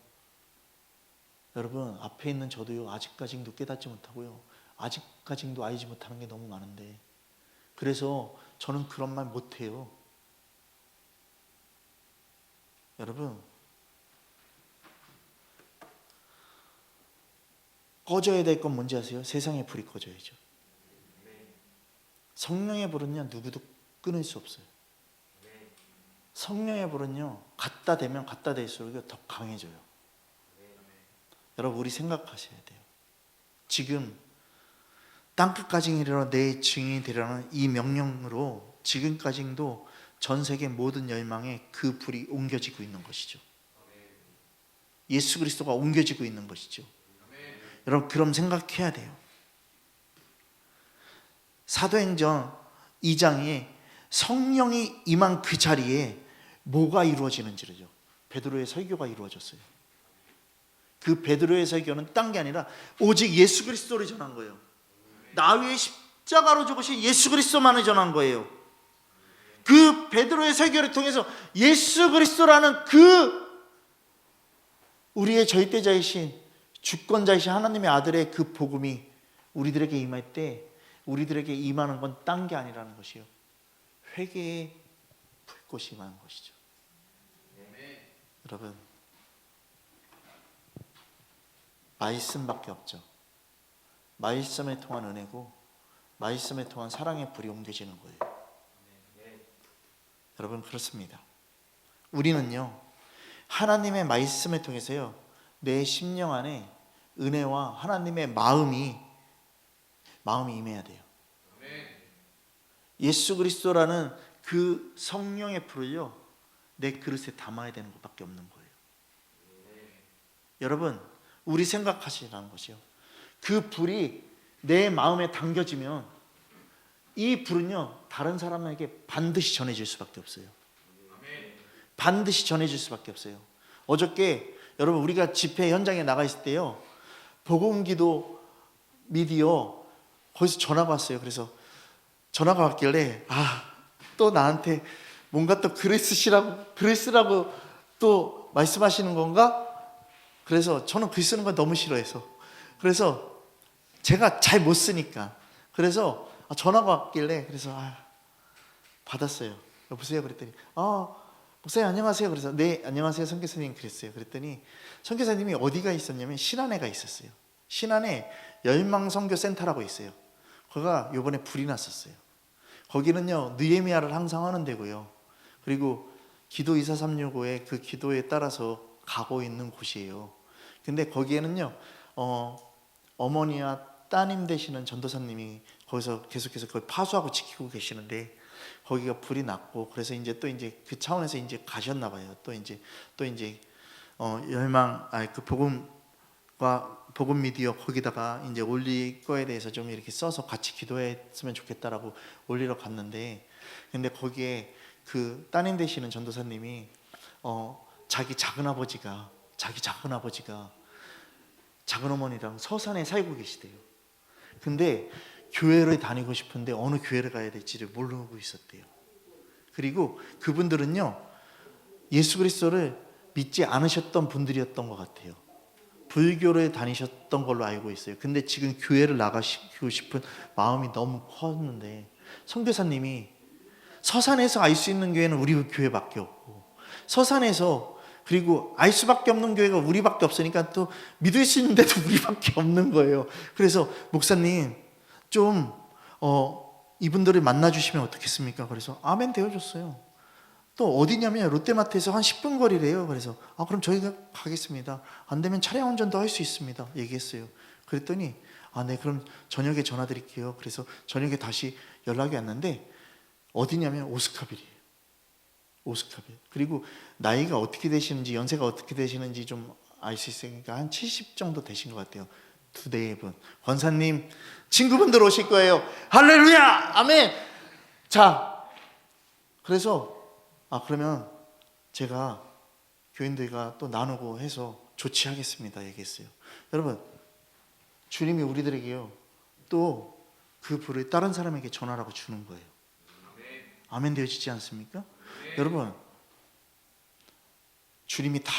여러분, 앞에 있는 저도요 아직까지도 깨닫지 못하고요 아직까지도 알지 못하는 게 너무 많은데, 그래서 저는 그런 말 못해요. 여러분, 꺼져야 될 건 뭔지 아세요? 세상의 불이 꺼져야죠. 성령의 불은요 누구도 끊을 수 없어요. 성령의 불은요 갖다 대면 갖다 대수록 더 강해져요. 여러분, 우리 생각하셔야 돼요. 지금 땅끝까지 이르러 내 증인이 되라는 이 명령으로 지금까지도 전 세계 모든 열망에 그 불이 옮겨지고 있는 것이죠. 예수 그리스도가 옮겨지고 있는 것이죠. 여러분, 그럼 생각해야 돼요. 사도행전 2장에 성령이 임한 그 자리에 뭐가 이루어지는지를요, 베드로의 설교가 이루어졌어요. 그 베드로의 설교는 딴 게 아니라 오직 예수 그리스도를 전한 거예요. 나 위에 십자가로 죽으신 예수 그리스도만을 전한 거예요. 그 베드로의 설교를 통해서 예수 그리스도라는 그 우리의 절대자이신 주권자이신 하나님의 아들의 그 복음이 우리들에게 임할 때 우리들에게 임하는 건 딴 게 아니라는 것이요, 회개의 불꽃이 임하는 것이죠. 여러분, 말씀밖에 없죠. 말씀을 통한 은혜고 말씀을 통한 사랑의 불이 옮겨지는 거예요. 여러분, 그렇습니다. 우리는요 하나님의 말씀을 통해서요 내 심령 안에 은혜와 하나님의 마음이 임해야 돼요. 예수 그리스도라는 그 성령의 불을요 내 그릇에 담아야 되는 것밖에 없는 거예요. 여러분, 우리 생각하시라는 것이요, 그 불이 내 마음에 담겨지면 이 불은요 다른 사람에게 반드시 전해질 수밖에 없어요. 반드시 전해질 수밖에 없어요. 어저께 여러분, 우리가 집회 현장에 나가 있을 때요 복음기도 미디어 거기서 전화가 왔어요. 그래서 전화가 왔길래 또 나한테 뭔가 또 글 쓰라고 또 말씀하시는 건가? 그래서 저는 글 쓰는 거 너무 싫어해서, 그래서 제가 잘 못 쓰니까, 그래서 전화가 왔길래 그래서 받았어요. 여보세요? 그랬더니 목사님 안녕하세요. 그래서 네 안녕하세요 선교사님 그랬어요. 그랬더니 선교사님이 어디가 있었냐면 신안에가 있었어요. 신안에 열망선교센터라고 있어요. 거기가 요번에 불이 났었어요. 거기는요 느헤미야를 항상 하는 데고요. 그리고 기도 24365의 그 기도에 따라서 가고 있는 곳이에요. 근데 거기에는요 어머니와 따님 되시는 전도사님이 거기서 계속해서 그걸 파수하고 지키고 계시는데 거기가 불이 났고 그래서 이제 또 이제 그 차원에서 이제 가셨나 봐요. 또 이제 그 복음 미디어 거기다가 이제 올릴 거에 대해서 좀 이렇게 써서 같이 기도했으면 좋겠다라고 올리러 갔는데 근데 거기에 그 따님 되시는 전도사님이 자기 작은 아버지가 작은 어머니랑 서산에 살고 계시대요. 근데 교회를 다니고 싶은데 어느 교회를 가야 될지를 모르고 있었대요. 그리고 그분들은요 예수 그리스도를 믿지 않으셨던 분들이었던 것 같아요. 불교를 다니셨던 걸로 알고 있어요. 근데 지금 교회를 나가시고 싶은 마음이 너무 컸는데 선교사님이 서산에서 알 수 있는 교회는 우리 교회밖에 없고 서산에서 그리고 알 수밖에 없는 교회가 우리밖에 없으니까 또 믿을 수 있는데도 우리밖에 없는 거예요. 그래서 목사님 좀 이분들을 만나주시면 어떻겠습니까? 그래서 아멘 되어줬어요. 또 어디냐면 롯데마트에서 한 10분 거리래요. 그래서 그럼 저희가 가겠습니다. 안 되면 차량 운전도 할 수 있습니다. 얘기했어요. 그랬더니 네 그럼 저녁에 전화 드릴게요. 그래서 저녁에 다시 연락이 왔는데 어디냐면 오스카빌이에요. 오스카빌. 그리고 나이가 어떻게 되시는지 연세가 어떻게 되시는지 좀 알 수 있으니까 한 70 정도 되신 것 같아요. 두 네 분. 권사님 친구분들 오실 거예요. 할렐루야 아멘. 자 그래서 그러면 제가 교인들과 또 나누고 해서 조치하겠습니다 얘기했어요. 여러분 주님이 우리들에게요 또 그 불을 다른 사람에게 전하라고 주는 거예요. 아멘 되어지지 않습니까? 여러분 주님이 다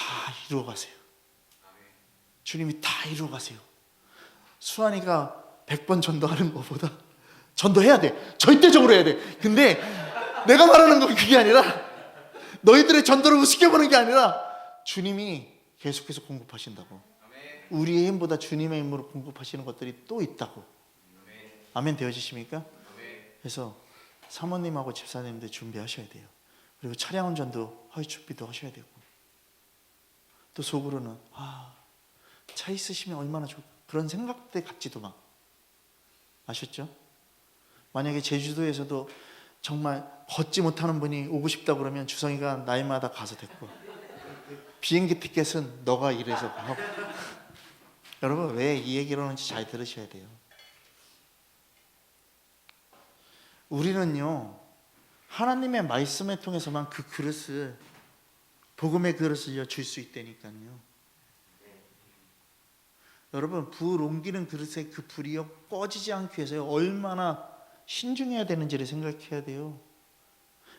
이루어 가세요. 주님이 다 이루어 가세요. 수환이가 100번 전도하는 것보다 전도해야 돼. 절대적으로 해야 돼. 근데 내가 말하는 건 그게 아니라 너희들의 전도를 우습게 보는 게 아니라 주님이 계속해서 공급하신다고. 우리의 힘보다 주님의 힘으로 공급하시는 것들이 또 있다고. 아멘 되어지십니까? 그래서 사모님하고 집사님들 준비하셔야 돼요. 그리고 차량 운전도 할 준비도 하셔야 되고 또 속으로는 차 있으시면 얼마나 좋을까 그런 생각들 갖지도 마. 아셨죠? 만약에 제주도에서도 정말 걷지 못하는 분이 오고 싶다 그러면 주성이가 날마다 가서 데리고 비행기 티켓은 너가 일해서 하고. 여러분 왜 이 얘기를 하는지 잘 들으셔야 돼요. 우리는요 하나님의 말씀을 통해서만 그 그릇을 복음의 그릇을 줄 수 있다니까요. 여러분 불 옮기는 그릇에 그 불이 꺼지지 않기 위해서 얼마나 신중해야 되는지를 생각해야 돼요.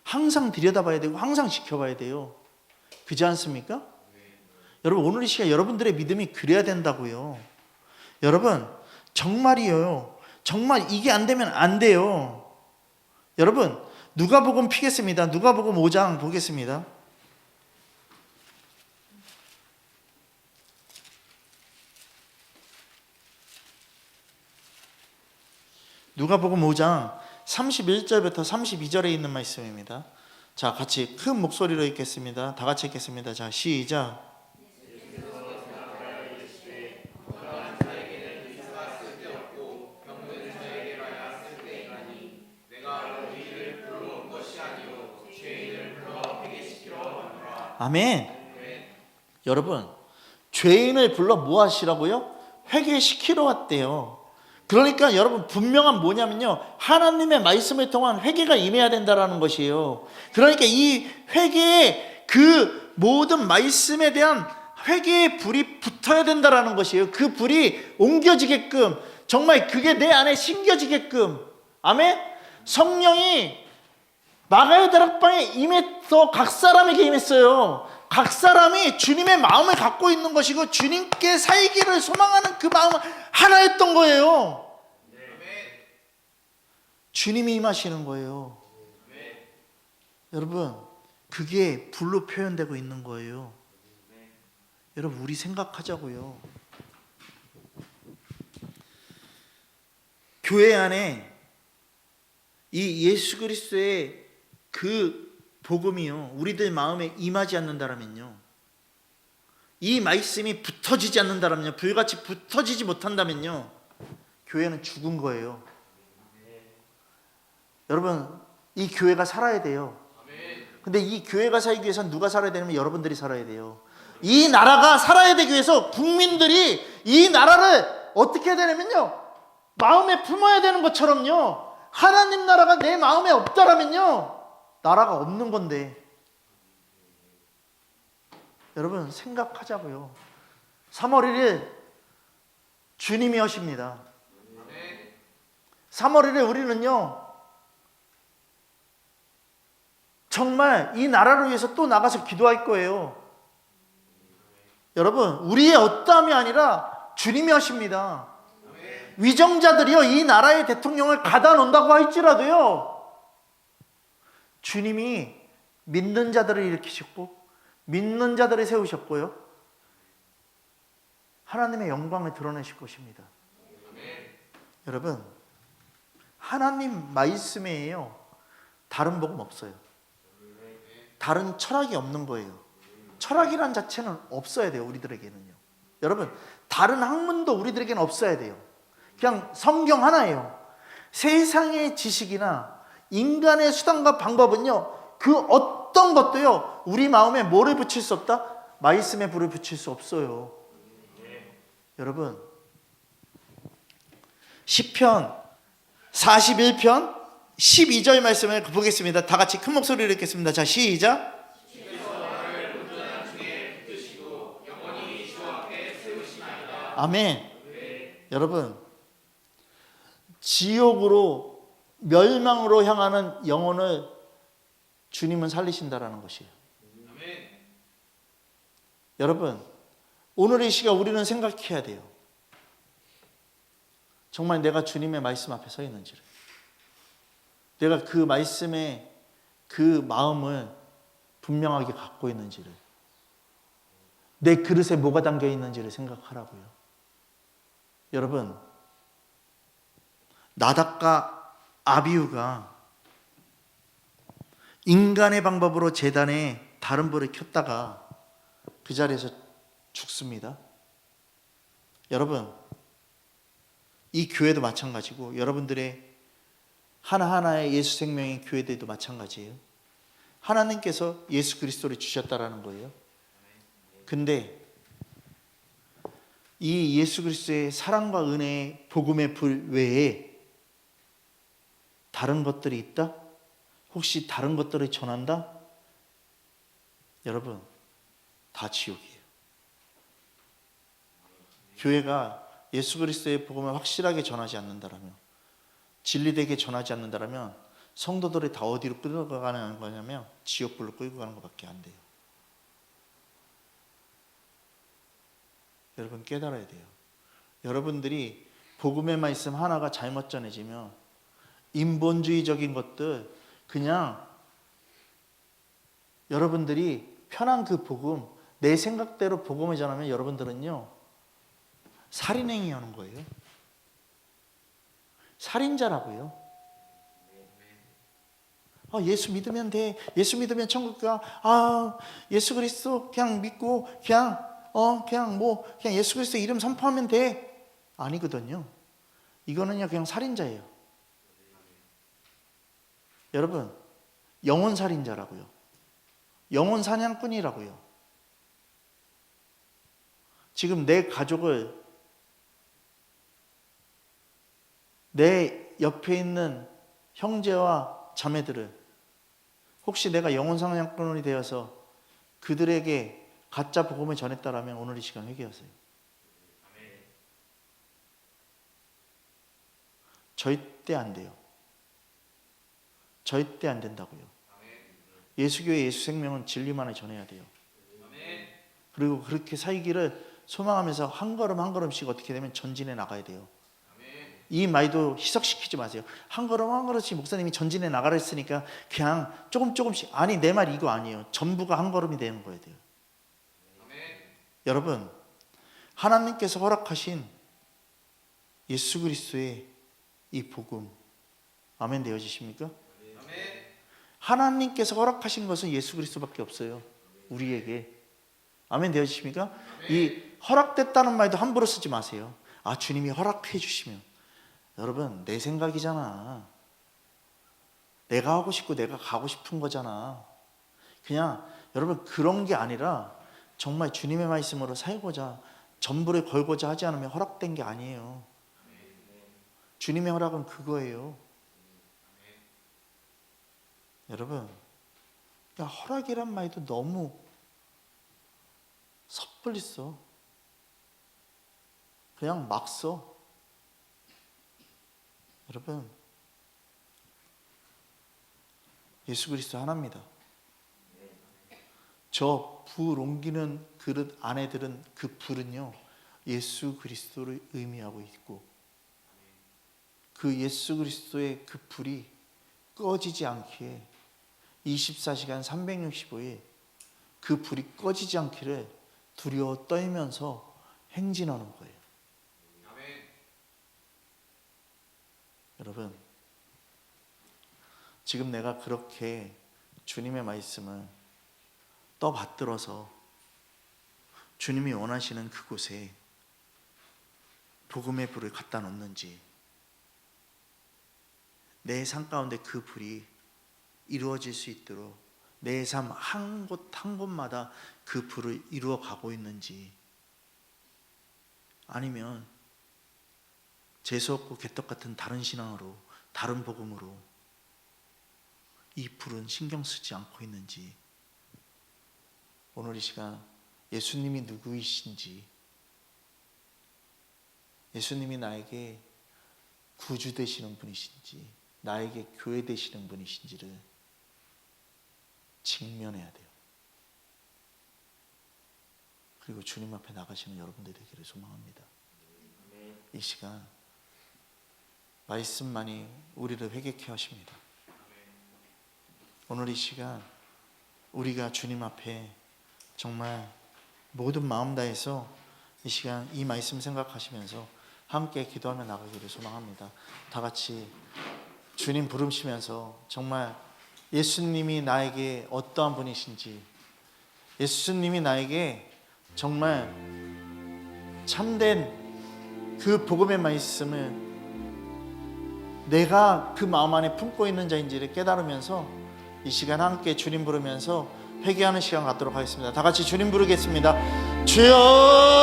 항상 들여다봐야 되고 항상 지켜봐야 돼요. 그렇지 않습니까? 여러분 오늘 이 시간 여러분들의 믿음이 그래야 된다고요. 여러분 정말이에요. 정말 이게 안 되면 안 돼요. 여러분 누가복음 피겠습니다. 누가복음 5장 보겠습니다. 누가복음 5장 31절부터 32절에 있는 말씀입니다. 자, 같이 큰 목소리로 읽겠습니다. 다 같이 읽겠습니다. 자, 시작. 아멘. 여러분, 죄인을 불러 뭐 하시라고요? 회개시키러 왔대요. 그러니까 여러분 분명한 뭐냐면요, 하나님의 말씀을 통한 회개가 임해야 된다는 것이에요. 그러니까 이 회개에 그 모든 말씀에 대한 회개의 불이 붙어야 된다는 것이에요. 그 불이 옮겨지게끔, 정말 그게 내 안에 심겨지게끔. 아멘. 성령이 마가의 다락방에 임해서 각 사람에게 임했어요. 각 사람이 주님의 마음을 갖고 있는 것이고 주님께 살기를 소망하는 그 마음은 하나였던 거예요. 주님이 임하시는 거예요. 여러분 그게 불로 표현되고 있는 거예요. 여러분, 우리 생각하자고요. 교회 안에 이 예수 그리스도의 그 복음이요, 우리들 마음에 임하지 않는다면요, 이 말씀이 붙어지지 않는다면요, 불같이 붙어지지 못한다면요, 교회는 죽은 거예요. 여러분, 이 교회가 살아야 돼요. 근데 이 교회가 살기 위해서는 누가 살아야 되냐면 여러분들이 살아야 돼요. 이 나라가 살아야 되기 위해서 국민들이 이 나라를 어떻게 해야 되냐면요, 마음에 품어야 되는 것처럼요, 하나님 나라가 내 마음에 없다라면요, 나라가 없는 건데. 여러분, 생각하자고요. 3월 1일 주님이 오십니다. 3월 1일 우리는요, 정말 이 나라를 위해서 또 나가서 기도할 거예요. 여러분, 우리의 어떠함이 아니라 주님이 하십니다. 위정자들이요, 이 나라의 대통령을 가다 놓는다고 할지라도요, 주님이 믿는 자들을 일으키셨고 믿는 자들을 세우셨고요, 하나님의 영광을 드러내실 것입니다. 여러분, 하나님 말씀에요, 다른 복음 없어요. 다른 철학이 없는 거예요. 철학이란 자체는 없어야 돼요, 우리들에게는요. 여러분, 다른 학문도 우리들에게는 없어야 돼요. 그냥 성경 하나예요. 세상의 지식이나 인간의 수단과 방법은요, 그 어떤 것도요, 우리 마음에 뭐를 붙일 수 없다? 말씀에 불을 붙일 수 없어요. 여러분, 시편 41편 12절 말씀을 보겠습니다. 다 같이 큰 목소리로 읽겠습니다. 자, 시작. 아멘. 여러분, 지옥으로, 멸망으로 향하는 영혼을 주님은 살리신다라는 것이에요. 여러분, 오늘 이 시간 우리는 생각해야 돼요. 정말 내가 주님의 말씀 앞에 서 있는지를, 내가 그 말씀의 그 마음을 분명하게 갖고 있는지를, 내 그릇에 뭐가 담겨 있는지를 생각하라고요. 여러분, 나답과 아비후가 인간의 방법으로 제단에 다른 불을 켰다가 그 자리에서 죽습니다. 여러분, 이 교회도 마찬가지고 여러분들의 하나하나의 예수 생명의 교회들도 마찬가지예요. 하나님께서 예수 그리스도를 주셨다라는 거예요. 근데 이 예수 그리스도의 사랑과 은혜의 복음의 불 외에 다른 것들이 있다? 혹시 다른 것들을 전한다? 여러분, 다 지옥이에요. 교회가 예수 그리스도의 복음을 확실하게 전하지 않는다라면, 진리되게 전하지 않는다라면 성도들이 다 어디로 끌고 가는 거냐면 지옥불로 끌고 가는 것밖에 안 돼요. 여러분, 깨달아야 돼요. 여러분들이 복음의 말씀 하나가 잘못 전해지면 인본주의적인 것들, 그냥 여러분들이 편한 그 복음, 내 생각대로 복음을 전하면 여러분들은요, 살인행위 하는 거예요. 살인자라고요. 예수 믿으면 돼. 예수 믿으면 천국 가. 예수 그리스도 그냥 믿고 그냥 예수 그리스도 이름 선포하면 돼. 아니거든요. 이거는요, 그냥 살인자예요. 여러분, 영혼 살인자라고요. 영혼 사냥꾼이라고요. 지금 내 가족을, 내 옆에 있는 형제와 자매들을 혹시 내가 영혼 사냥꾼이 되어서 그들에게 가짜 복음을 전했다라면 오늘 이 시간 회개하세요. 절대 안 돼요. 절대 안 된다고요. 예수교회 예수 생명은 진리만을 전해야 돼요. 그리고 그렇게 살기를 소망하면서 한 걸음 한 걸음씩 어떻게 되면 전진해 나가야 돼요. 이 마이도 희석시키지 마세요. 한 걸음 한 걸음씩 목사님이 전진해 나가라 했으니까 그냥 조금씩. 아니, 내 말 이거 아니에요. 전부가 한 걸음이 되는 거예요. 여러분, 하나님께서 허락하신 예수 그리스도의 이 복음, 아멘 되어지십니까? 하나님께서 허락하신 것은 예수 그리스도밖에 없어요. 우리에게. 아멘 되어지십니까? 이 허락됐다는 말도 함부로 쓰지 마세요. 아, 주님이 허락해 주시면. 여러분, 내 생각이잖아. 내가 하고 싶고 내가 가고 싶은 거잖아. 그냥 여러분, 그런 게 아니라 정말 주님의 말씀으로 살고자, 전부를 걸고자 하지 않으면 허락된 게 아니에요. 주님의 허락은 그거예요. 여러분, 그러니까 허락이란 말도 너무 섣불리 써. 그냥 막 써. 여러분, 예수 그리스도 하나입니다. 저 불 옮기는 그릇 안에 들은 그 불은요, 예수 그리스도를 의미하고 있고, 그 예수 그리스도의 그 불이 꺼지지 않기에 24시간 365일 그 불이 꺼지지 않기를 두려워 떨면서 행진하는 거예요. 아멘. 여러분, 지금 내가 그렇게 주님의 말씀을 떠받들어서 주님이 원하시는 그곳에 복음의 불을 갖다 놓는지, 내 삶 가운데 그 불이 이루어질 수 있도록 내 삶 한 곳 한 곳마다 그 불을 이루어 가고 있는지, 아니면 재수없고 개떡 같은 다른 신앙으로, 다른 복음으로 이 불은 신경 쓰지 않고 있는지, 오늘 이 시간 예수님이 누구이신지, 예수님이 나에게 구주 되시는 분이신지, 나에게 교회 되시는 분이신지를 직면해야 돼요. 그리고 주님 앞에 나가시는 여러분들 되기를 소망합니다. 이 시간 말씀만이 우리를 회개케 하십니다. 오늘 이 시간 우리가 주님 앞에 정말 모든 마음 다해서 이 시간 이 말씀 생각하시면서 함께 기도하며 나가기를 소망합니다. 다 같이 주님 부르시면서 정말 예수님이 나에게 어떠한 분이신지, 예수님이 나에게 정말 참된 그 복음의 말씀을 내가 그 마음 안에 품고 있는 자인지를 깨달으면서 이 시간 함께 주님 부르면서 회개하는 시간 갖도록 하겠습니다. 다 같이 주님 부르겠습니다. 주여!